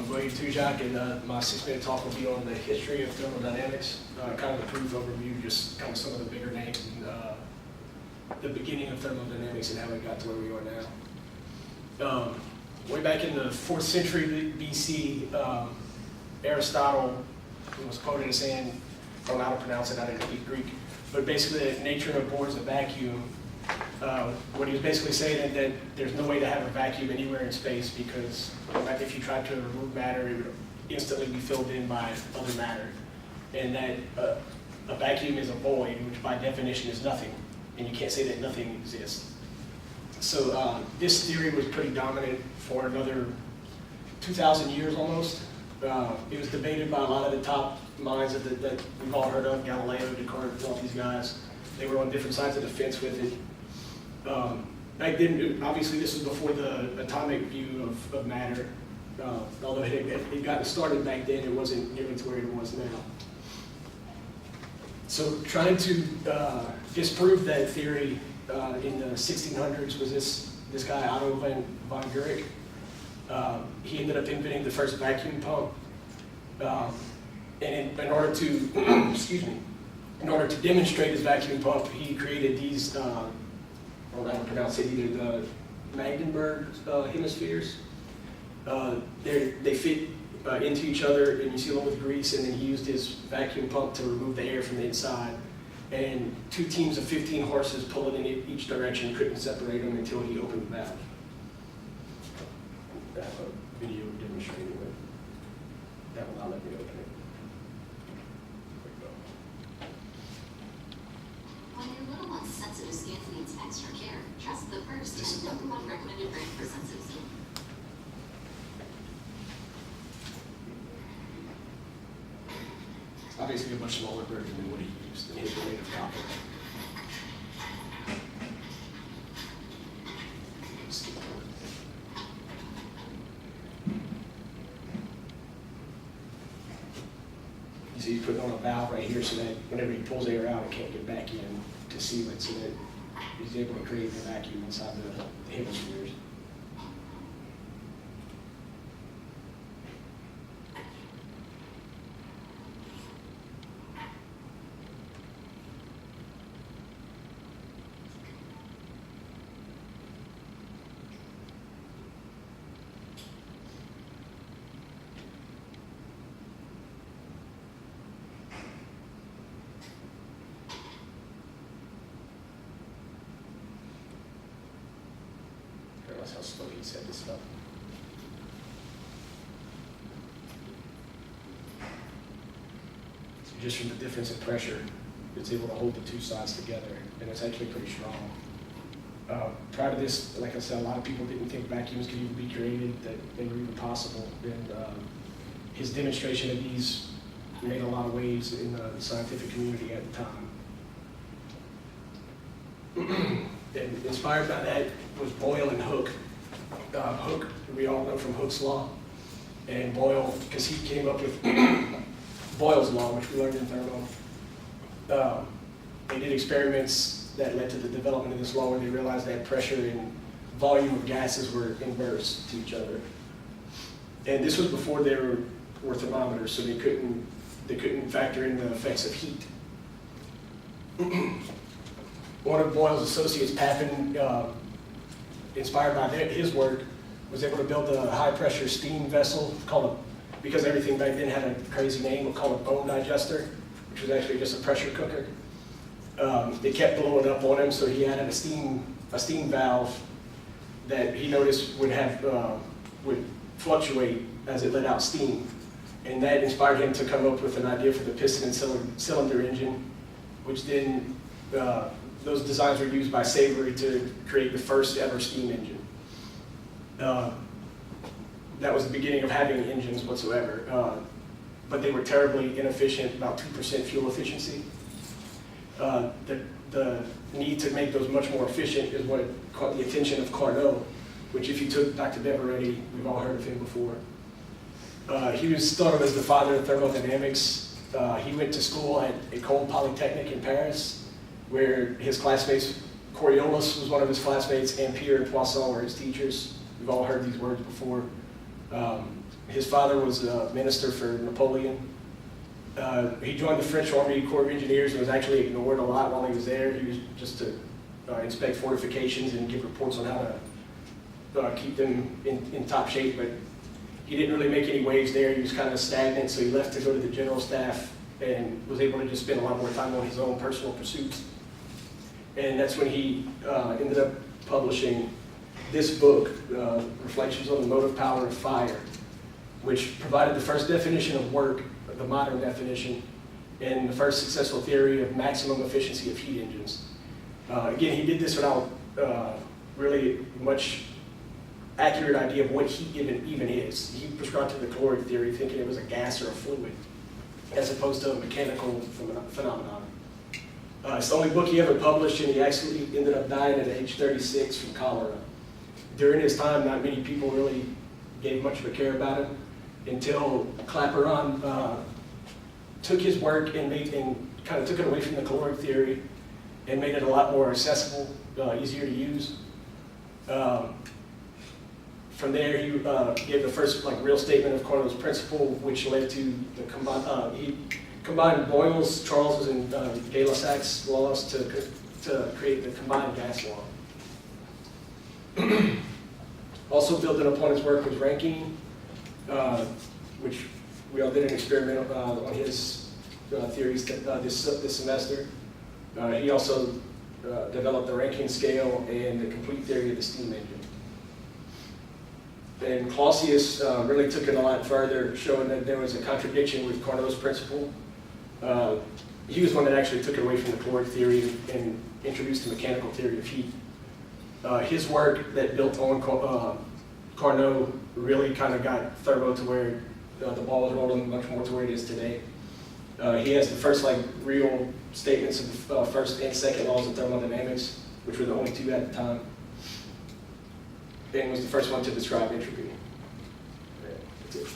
William Tujak, and my 6-minute talk will be on the history of thermodynamics, kind of a brief overview, just kind of some of the bigger names and the beginning of thermodynamics and how we got to where we are now. Way back in the 4th century BC, Aristotle was quoted as saying, I don't know how to pronounce it, I didn't speak Greek, but basically that nature abhors a vacuum. What he was basically saying is that there's no way to have a vacuum anywhere in space because if you tried to remove matter, it would instantly be filled in by other matter. And that a vacuum is a void, which by definition is nothing. And you can't say that nothing exists. So this theory was pretty dominant for another 2,000 years almost. It was debated by a lot of the top minds that we've all heard of, Galileo, Descartes, all these guys. They were on different sides of the fence with it. Back then, obviously this was before the atomic view of matter. Although it had gotten started back then, it wasn't nearly to where it was now. So trying to disprove that theory in the 1600s was this guy, Otto von Guericke. He ended up inventing the first vacuum pump. And in order to, excuse me, in order to demonstrate his vacuum pump, he created these, I don't know how to pronounce it either, the Magdeburg hemispheres. They fit into each other, and you seal them with grease, and then he used his vacuum pump to remove the air from the inside. And 2 teams of 15 horses pulling in each direction couldn't separate them until he opened the valve. I have a video demonstrating it. That will not let me open it. When your little one's sensitive skin needs extra care, trust the first and #1 recommended brand for sensitive skin. It's obviously a much smaller version than what he used in his native copper. You see, he's putting on a valve right here so that whenever he pulls air out, it can't get back in to seal it, so that he's able to create the vacuum inside the hemispheres. That's how slow he said this stuff. So just from the difference in pressure, it's able to hold the 2 sides together, and it's actually pretty strong. Prior to this, like I said, a lot of people didn't think vacuums could even be created, that they were even possible. And his demonstration of these made a lot of waves in the scientific community at the time. And inspired by that was Boyle and Hooke. Hooke, we all know from Hooke's law, and Boyle, because he came up with Boyle's law, which we learned in thermo. They did experiments that led to the development of this law where they realized that pressure and volume of gases were inverse to each other. And this was before there were thermometers, so they couldn't factor in the effects of heat. One of Boyle's associates, Papin, inspired by his work, was able to build a high-pressure steam vessel called because everything back then had a crazy name, called a bone digester, which was actually just a pressure cooker. It kept blowing up on him, so he added a steam valve that he noticed would fluctuate as it let out steam, and that inspired him to come up with an idea for the piston and cylinder engine, which then those designs were used by Savory to create the first ever steam engine. That was the beginning of having engines whatsoever, but they were terribly inefficient, about 2% fuel efficiency. The need to make those much more efficient is what caught the attention of Carnot, which if you took Dr. Beveretti, we've all heard of him before. He was thought of as the father of thermodynamics. He went to school at École Polytechnique in Paris, where his classmates, Coriolis was one of his classmates, and Pierre and Poisson were his teachers. We've all heard these words before. His father was a minister for Napoleon. He joined the French Army Corps of Engineers and was actually ignored a lot while he was there. He was just to inspect fortifications and give reports on how to keep them in top shape, but he didn't really make any waves there. He was kind of stagnant, so he left to go to the general staff and was able to just spend a lot more time on his own personal pursuits. And that's when he ended up publishing this book, Reflections on the Motive Power of Fire, which provided the first definition of work, the modern definition, and the first successful theory of maximum efficiency of heat engines. Again, he did this without really much accurate idea of what heat even is. He prescribed to the caloric theory thinking it was a gas or a fluid, as opposed to a mechanical phenomenon. It's the only book he ever published, and he actually ended up dying at age 36 from cholera. During his time, not many people really gave much of a care about him until Clapeyron took his work and kind of took it away from the caloric theory and made it a lot more accessible, easier to use. From there, he gave the first real statement of Carnot's principle, which led to the he combined Boyle's, Charles's, and Gay-Lussac's laws to create the combined gas law. Also building upon his work was Rankine, which we all did an experiment on his theories this semester. He also developed the Rankine scale and the complete theory of the steam engine. And Clausius really took it a lot further, showing that there was a contradiction with Carnot's principle. He was one that actually took it away from the caloric theory and introduced the mechanical theory of heat. His work that built on Carnot really kind of got thermo to where the ball was rolling much more to where it is today. He has the first real statements of the first and second laws of thermodynamics, which were the only two at the time. And was the first one to describe entropy. That's it.